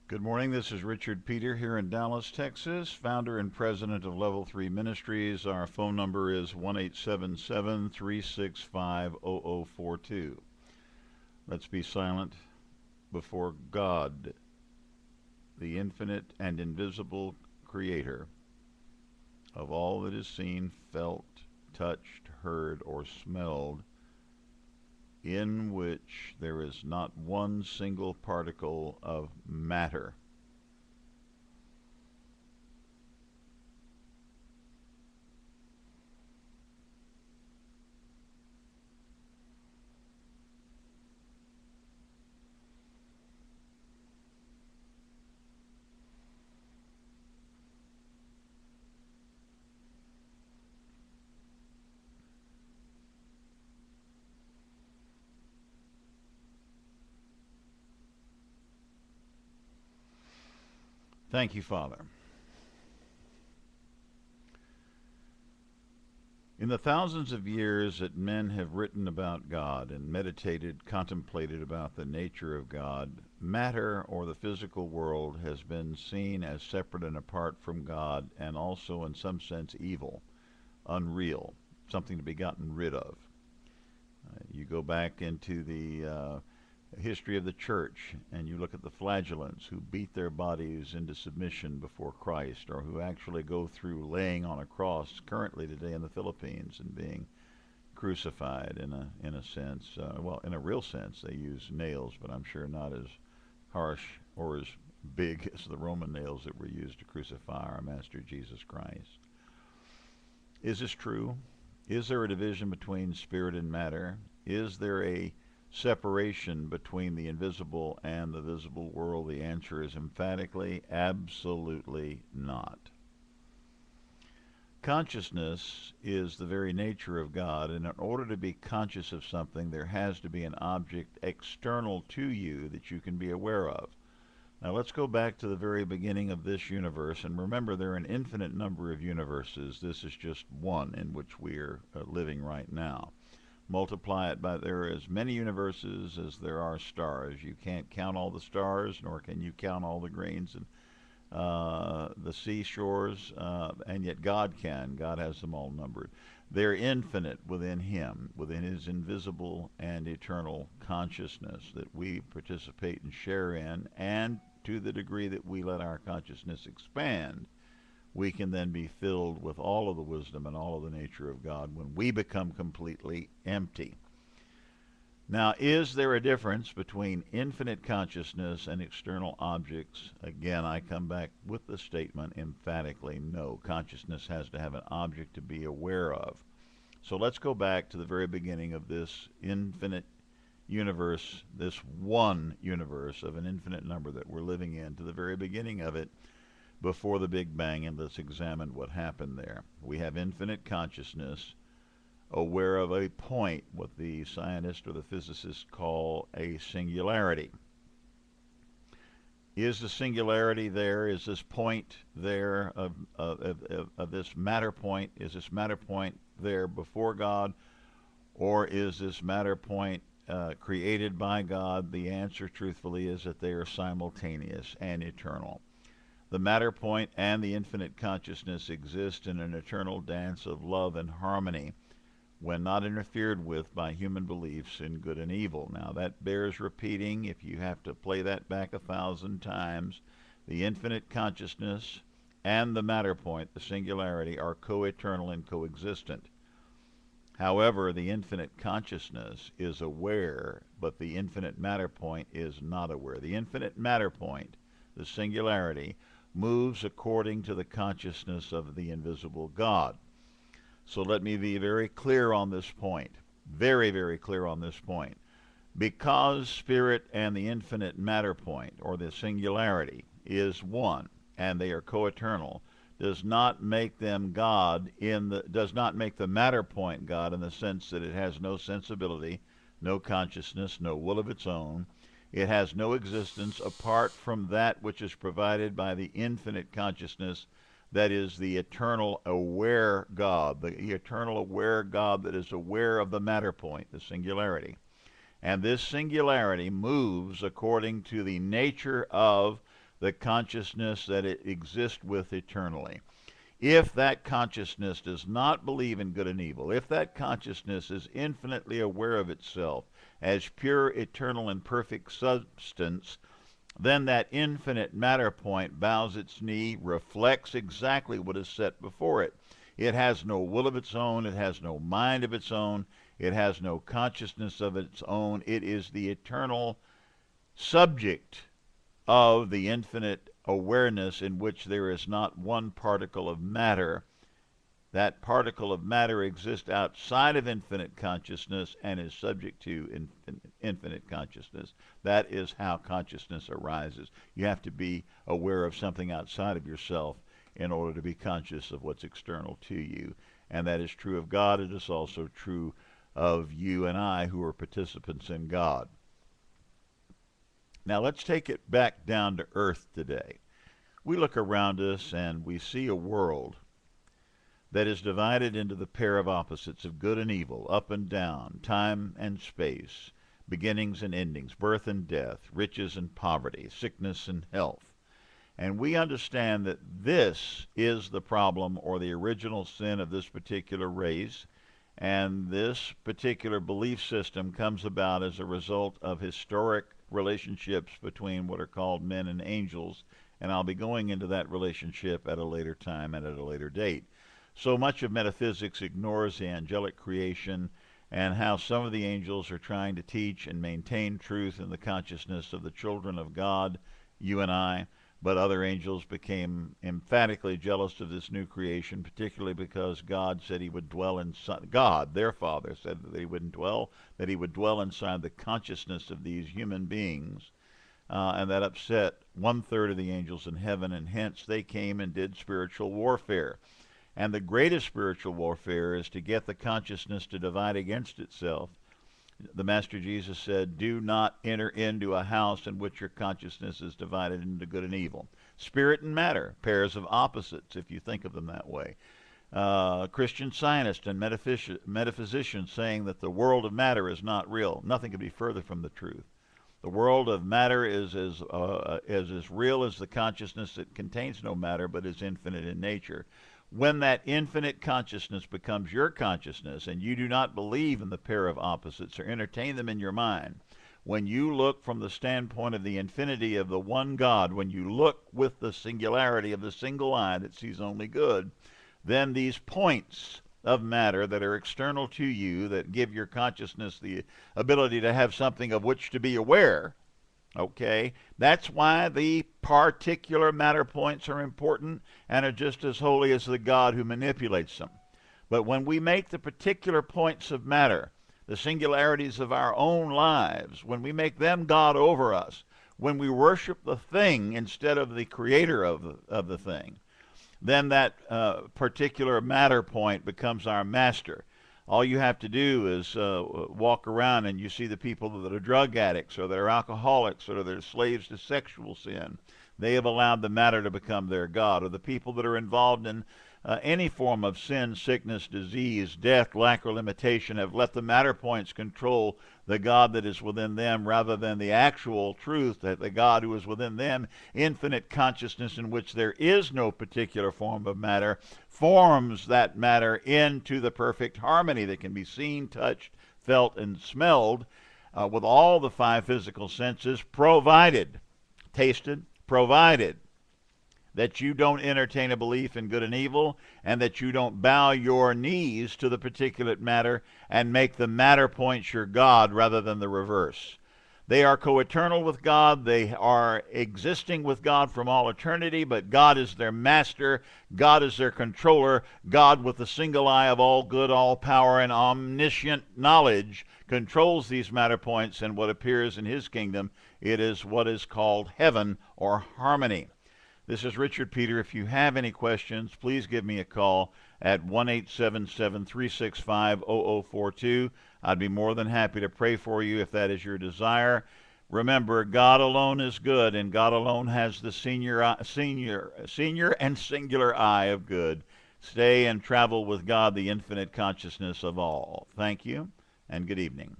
Good morning. This is Richard Peter here in Dallas, Texas, founder and president of Level 3 Ministries. Our phone number is 1-877-365-0042. Let's be silent before God, the infinite and invisible creator of all that is seen, felt, touched, heard, or smelled, in which there is not one single particle of matter. Thank you, Father. In the thousands of years that men have written about God and meditated, contemplated about the nature of God, matter, or the physical world, has been seen as separate and apart from God, and also in some sense evil, unreal, something to be gotten rid of. You go back into the history of the church and you look at the flagellants who beat their bodies into submission before Christ, or who actually go through laying on a cross currently today in the Philippines and being crucified in a sense. Well, in a real sense, they use nails, but I'm sure not as harsh or as big as the Roman nails that were used to crucify our Master Jesus Christ. Is this true? Is there a division between spirit and matter? Is there a separation between the invisible and the visible world? The answer is emphatically, absolutely not. Consciousness is the very nature of God, and in order to be conscious of something, there has to be an object external to you that you can be aware of. Now let's go back to the very beginning of this universe, and remember there are an infinite number of universes. This is just one in which we are living right now. Multiply it by, there are as many universes as there are stars. You can't count all the stars, nor can you count all the grains and the seashores, and yet God can. God has them all numbered. They're infinite within Him, within His invisible and eternal consciousness that we participate and share in, and to the degree that we let our consciousness expand, we can then be filled with all of the wisdom and all of the nature of God when we become completely empty. Now, is there a difference between infinite consciousness and external objects? Again, I come back with the statement emphatically, no. Consciousness has to have an object to be aware of. So let's go back to the very beginning of this infinite universe, this one universe of an infinite number that we're living in, to the very beginning of it before the Big Bang, and let's examine what happened there. We have infinite consciousness, aware of a point, what the scientists or the physicists call a singularity. Is the singularity there? Is this point there of this matter point? Is this matter point there before God, or is this matter point created by God? The answer, truthfully, is that they are simultaneous and eternal. The matter point and the infinite consciousness exist in an eternal dance of love and harmony when not interfered with by human beliefs in good and evil. Now that bears repeating. If you have to play that back 1,000 times, the infinite consciousness and the matter point, the singularity, are co-eternal and coexistent. However, the infinite consciousness is aware, but the infinite matter point is not aware. The infinite matter point, the singularity, moves according to the consciousness of the invisible God. So let me be very clear on this point. Very, very clear on this point. Because spirit and the infinite matter point, or the singularity, is one, and they are co-eternal, does not make them God does not make the matter point God in the sense that it has no sensibility, no consciousness, no will of its own. It has no existence apart from that which is provided by the infinite consciousness, that is the eternal aware God, the eternal aware God that is aware of the matter point, the singularity. And this singularity moves according to the nature of the consciousness that it exists with eternally. If that consciousness does not believe in good and evil, if that consciousness is infinitely aware of itself as pure, eternal, and perfect substance, then that infinite matter point bows its knee, reflects exactly what is set before it. It has no will of its own, it has no mind of its own, it has no consciousness of its own. It is the eternal subject of the infinite awareness in which there is not one particle of matter. That particle of matter exists outside of infinite consciousness and is subject to infinite consciousness. That is how consciousness arises. You have to be aware of something outside of yourself in order to be conscious of what's external to you. And that is true of God. It is also true of you and I who are participants in God. Now let's take it back down to earth today. We look around us and we see a world that is divided into the pair of opposites of good and evil, up and down, time and space, beginnings and endings, birth and death, riches and poverty, sickness and health. And we understand that this is the problem or the original sin of this particular race, and this particular belief system comes about as a result of historic relationships between what are called men and angels, and I'll be going into that relationship at a later time and at a later date. So much of metaphysics ignores the angelic creation and how some of the angels are trying to teach and maintain truth in the consciousness of the children of God, you and I, but other angels became emphatically jealous of this new creation, particularly because God said he would dwell inside, God, their Father, said that he would dwell inside the consciousness of these human beings, and that upset 1/3 of the angels in heaven, and hence they came and did spiritual warfare. And the greatest spiritual warfare is to get the consciousness to divide against itself. The Master Jesus said, do not enter into a house in which your consciousness is divided into good and evil. Spirit and matter, pairs of opposites, if you think of them that way. Christian scientists and metaphysicians saying that the world of matter is not real. Nothing could be further from the truth. The world of matter is as real as the consciousness that contains no matter but is infinite in nature. When that infinite consciousness becomes your consciousness and you do not believe in the pair of opposites or entertain them in your mind, when you look from the standpoint of the infinity of the one God, when you look with the singularity of the single eye that sees only good, then these points of matter that are external to you, that give your consciousness the ability to have something of which to be aware, okay, that's why the particular matter points are important and are just as holy as the God who manipulates them. But when we make the particular points of matter, the singularities of our own lives, when we make them God over us, when we worship the thing instead of the creator of the thing, then that particular matter point becomes our master. All you have to do is walk around and you see the people that are drug addicts or that are alcoholics or that are slaves to sexual sin. They have allowed the matter to become their God. Or the people that are involved in any form of sin, sickness, disease, death, lack, or limitation have let the matter points control the God that is within them rather than the actual truth that the God who is within them, infinite consciousness in which there is no particular form of matter, forms that matter into the perfect harmony that can be seen, touched, felt, and smelled with all the five physical senses, provided, tasted, provided that you don't entertain a belief in good and evil, and that you don't bow your knees to the particulate matter and make the matter points your God rather than the reverse. They are co-eternal with God. They are existing with God from all eternity, but God is their master. God is their controller. God, with the single eye of all good, all power, and omniscient knowledge, controls these matter points in what appears in his kingdom. It is what is called heaven or harmony. This is Richard Peter. If you have any questions, please give me a call at 1-877-365-0042. I'd be more than happy to pray for you if that is your desire. Remember, God alone is good, and God alone has the senior and singular eye of good. Stay and travel with God, the infinite consciousness of all. Thank you, and good evening.